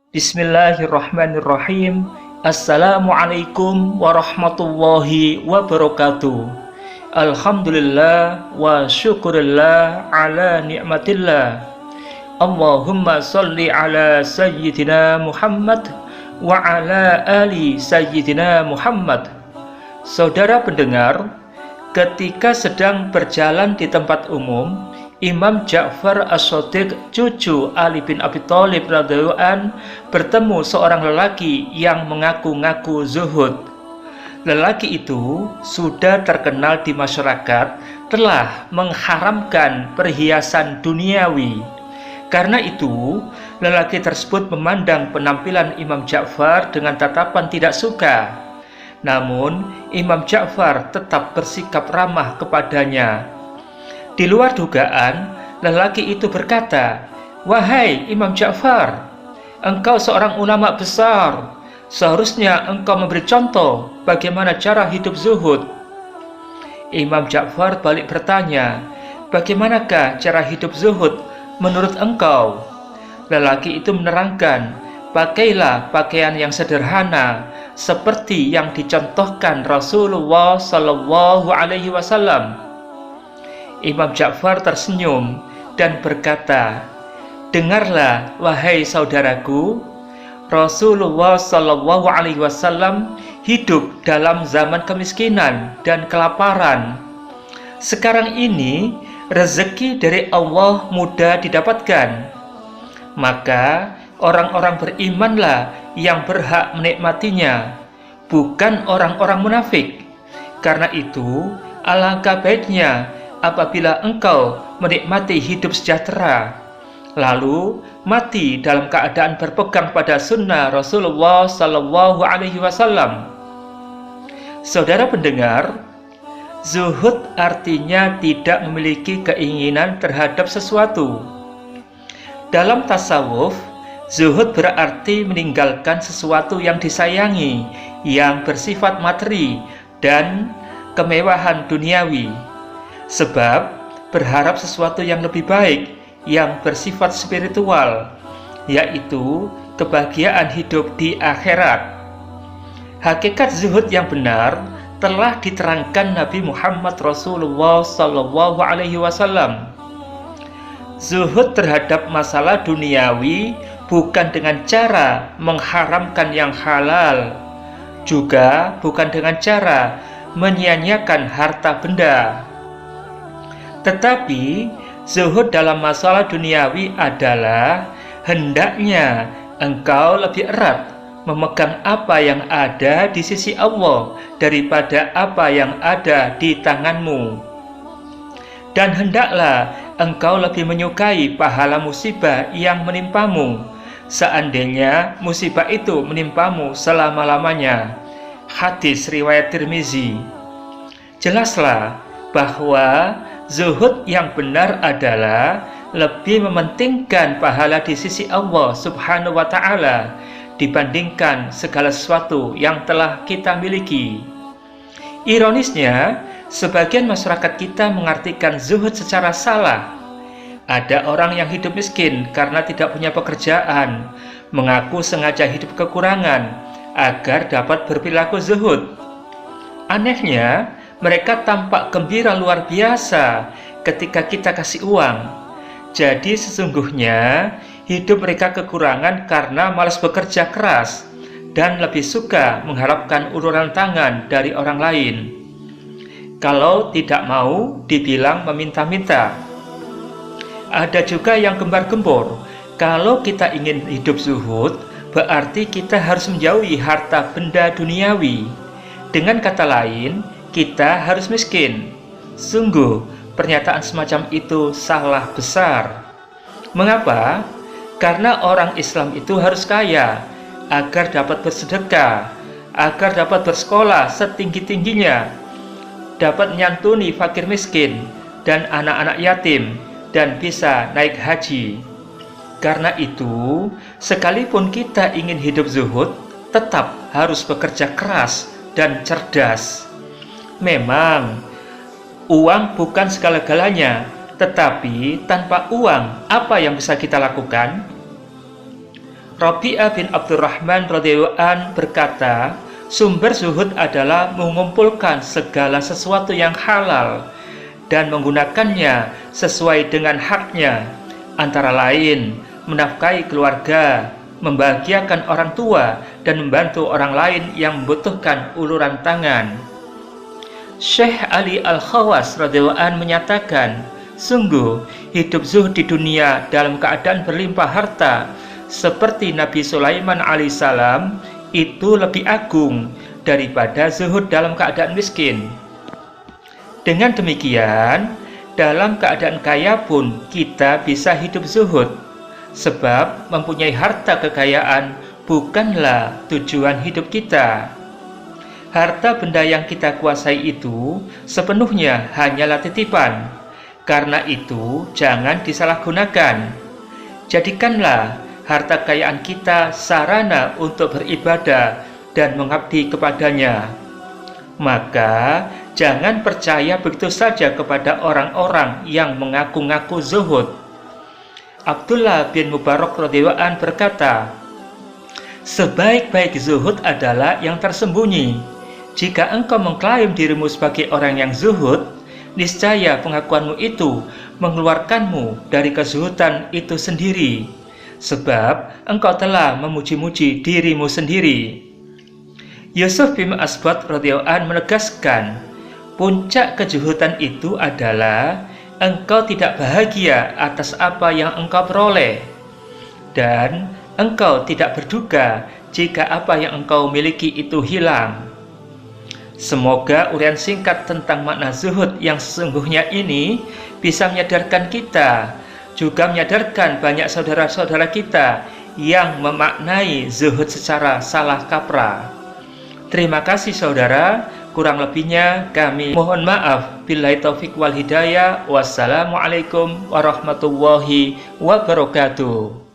Bismillahirrahmanirrahim. Assalamualaikum warahmatullahi wabarakatuh. Alhamdulillah wa syukurillah ala ni'matillah. Allahumma salli ala sayyidina Muhammad wa ala ali sayyidina Muhammad. Saudara pendengar, ketika sedang berjalan di tempat umum, Imam Ja'far As-Shadiq, cucu Ali bin Abi Thalib radhiyallahu an, bertemu seorang lelaki yang mengaku-ngaku zuhud. Lelaki itu sudah terkenal di masyarakat telah mengharamkan perhiasan duniawi. Karena itu, lelaki tersebut memandang penampilan Imam Ja'far dengan tatapan tidak suka. Namun, Imam Ja'far tetap bersikap ramah kepadanya. Di luar dugaan, lelaki itu berkata, "Wahai Imam Ja'far, engkau seorang ulama besar. Seharusnya engkau memberi contoh bagaimana cara hidup zuhud." Imam Ja'far balik bertanya, "Bagaimanakah cara hidup zuhud menurut engkau?" Lelaki itu menerangkan, "Pakailah pakaian yang sederhana seperti yang dicontohkan Rasulullah Shallallahu Alaihi Wasallam." Imam Ja'far tersenyum dan berkata, "Dengarlah, wahai saudaraku, Rasulullah Shallallahu Alaihi Wasallam hidup dalam zaman kemiskinan dan kelaparan. Sekarang ini rezeki dari Allah mudah didapatkan. Maka orang-orang berimanlah yang berhak menikmatinya, bukan orang-orang munafik. Karena itu, alangkah baiknya apabila engkau menikmati hidup sejahtera, lalu mati dalam keadaan berpegang pada sunnah Rasulullah Sallallahu Alaihi Wasallam." Saudara pendengar, zuhud artinya tidak memiliki keinginan terhadap sesuatu. Dalam tasawuf, zuhud berarti meninggalkan sesuatu yang disayangi, yang bersifat materi dan kemewahan duniawi, sebab berharap sesuatu yang lebih baik, yang bersifat spiritual, yaitu kebahagiaan hidup di akhirat. Hakikat zuhud yang benar telah diterangkan Nabi Muhammad Rasulullah Sallallahu Alaihi Wasallam. Zuhud terhadap masalah duniawi bukan dengan cara mengharamkan yang halal, juga bukan dengan cara menyia-nyiakan harta benda. Tetapi zuhud dalam masalah duniawi adalah hendaknya engkau lebih erat memegang apa yang ada di sisi Allah daripada apa yang ada di tanganmu. Dan hendaklah engkau lebih menyukai pahala musibah yang menimpamu, seandainya musibah itu menimpamu selama-lamanya. Hadis riwayat Tirmizi. Jelaslah bahwa zuhud yang benar adalah lebih mementingkan pahala di sisi Allah Subhanahu wa Ta'ala dibandingkan segala sesuatu yang telah kita miliki. Ironisnya, sebagian masyarakat kita mengartikan zuhud secara salah. Ada orang yang hidup miskin karena tidak punya pekerjaan, mengaku sengaja hidup kekurangan agar dapat berperilaku zuhud. Anehnya, mereka tampak gembira luar biasa ketika kita kasih uang. Jadi sesungguhnya hidup mereka kekurangan karena malas bekerja keras dan lebih suka mengharapkan uluran tangan dari orang lain. Kalau tidak mau, dibilang meminta-minta. Ada juga yang gembar-gembor. Kalau kita ingin hidup zuhud, berarti kita harus menjauhi harta benda duniawi. Dengan kata lain, kita harus miskin. Sungguh, pernyataan semacam itu salah besar. Mengapa? Karena orang Islam itu harus kaya agar dapat bersedekah, agar dapat bersekolah setinggi-tingginya, dapat menyantuni fakir miskin dan anak-anak yatim, dan bisa naik haji. Karena itu, sekalipun kita ingin hidup zuhud, tetap harus bekerja keras dan cerdas. Memang, uang bukan segala-galanya, tetapi tanpa uang, apa yang bisa kita lakukan? Rabi'ah bin Abdurrahman radhiyallahu an berkata, sumber zuhud adalah mengumpulkan segala sesuatu yang halal dan menggunakannya sesuai dengan haknya, antara lain menafkahi keluarga, membahagiakan orang tua, dan membantu orang lain yang membutuhkan uluran tangan. Syekh Ali Al-Khawas radhiyallahu an menyatakan, sungguh hidup zuhud di dunia dalam keadaan berlimpah harta seperti Nabi Sulaiman alaihissalam itu lebih agung daripada zuhud dalam keadaan miskin. Dengan demikian, dalam keadaan kaya pun kita bisa hidup zuhud, sebab mempunyai harta kekayaan bukanlah tujuan hidup kita. Harta benda yang kita kuasai itu sepenuhnya hanyalah titipan. Karena itu, jangan disalahgunakan. Jadikanlah harta kekayaan kita sarana untuk beribadah dan mengabdi kepadanya. Maka jangan percaya begitu saja kepada orang-orang yang mengaku-ngaku zuhud. Abdullah bin Mubarak radhiyallahu an berkata, sebaik-baik zuhud adalah yang tersembunyi. Jika engkau mengklaim dirimu sebagai orang yang zuhud, niscaya pengakuanmu itu mengeluarkanmu dari kezuhudan itu sendiri, sebab engkau telah memuji-muji dirimu sendiri. Yusuf bin Asbat radhiyallahu an menegaskan, puncak kezuhudan itu adalah engkau tidak bahagia atas apa yang engkau peroleh, dan engkau tidak berduka jika apa yang engkau miliki itu hilang. Semoga uraian singkat tentang makna zuhud yang sesungguhnya ini bisa menyadarkan kita, juga menyadarkan banyak saudara-saudara kita yang memaknai zuhud secara salah kaprah. Terima kasih saudara, kurang lebihnya kami mohon maaf. Billahi taufik wal hidayah. Wassalamualaikum warahmatullahi wabarakatuh.